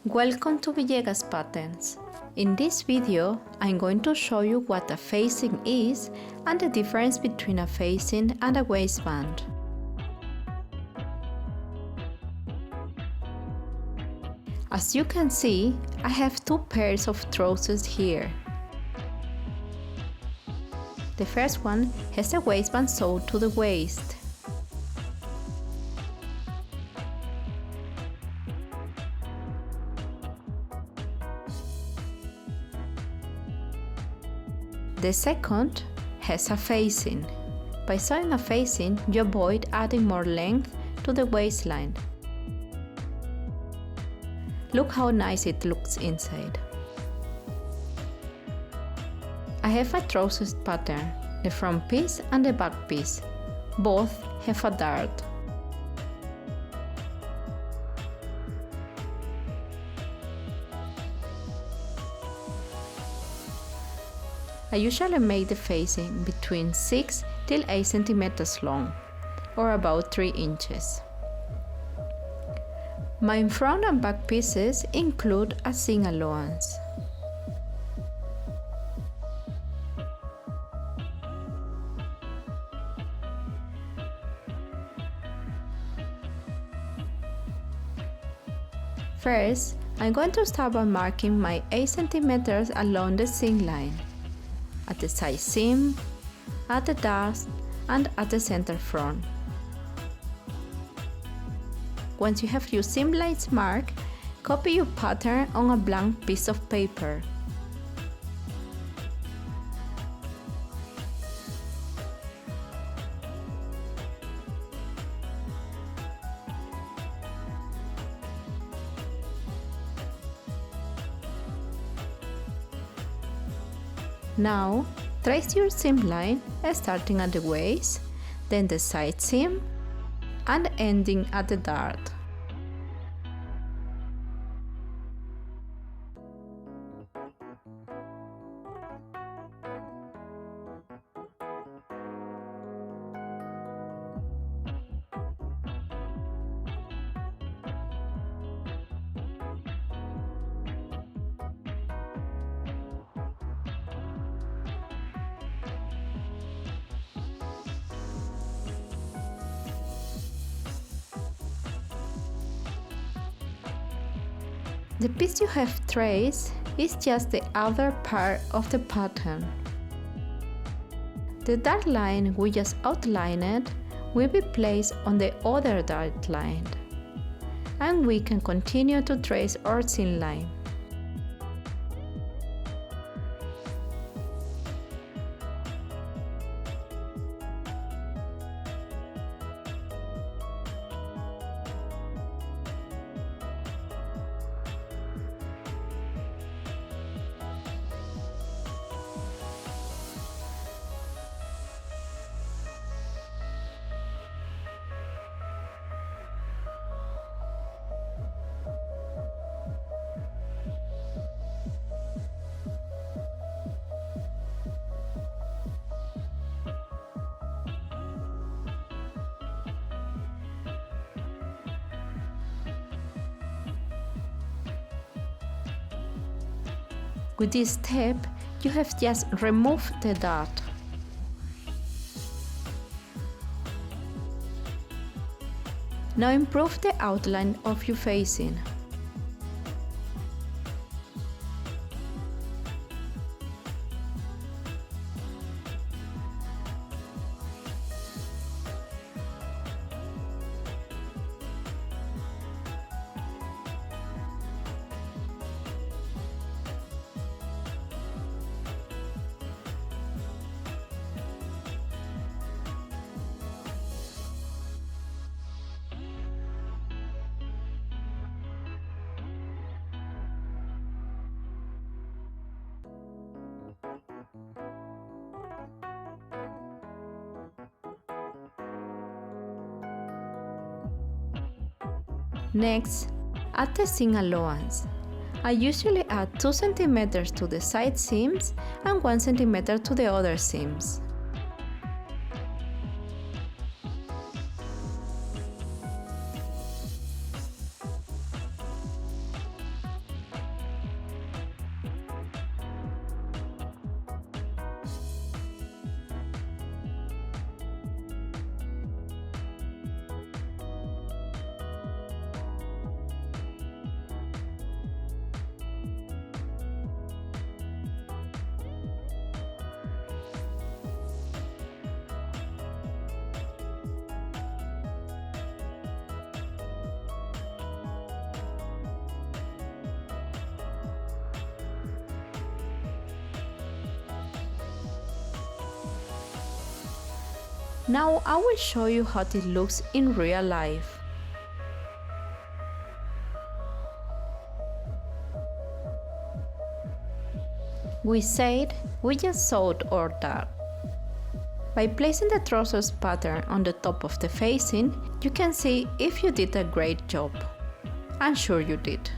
Welcome to Villegas Patterns. In this video, I'm going to show you what a facing is and the difference between a facing and a waistband. As you can see, I have two pairs of trousers here. The first one has a waistband sewed to the waist. The second has a facing. By sewing a facing, you avoid adding more length to the waistline. Look how nice it looks inside. I have a trousers pattern, the front piece and the back piece. Both have a dart. I usually make the facing between 6 till 8 centimeters long, or about 3 inches. My front and back pieces include a seam allowance. First, I'm going to start by marking my 8 centimeters along the seam line, at the side seam, at the dart, and at the center front. Once you have your seam lines marked, copy your pattern on a blank piece of paper. Now, trace your seam line starting at the waist, then the side seam, and ending at the dart. The piece you have traced is just the outer part of the pattern. The dart line we just outlined will be placed on the other dart line, and we can continue to trace our seam line. With this step, you have just removed the dart. Now improve the outline of your facing. Next, add the seam allowance. I usually add 2 centimeters to the side seams and 1 centimeter to the other seams. Now I will show you how it looks in real life. We said we just sewed our dart. By placing the trousers pattern on the top of the facing, you can see if you did a great job. I'm sure you did.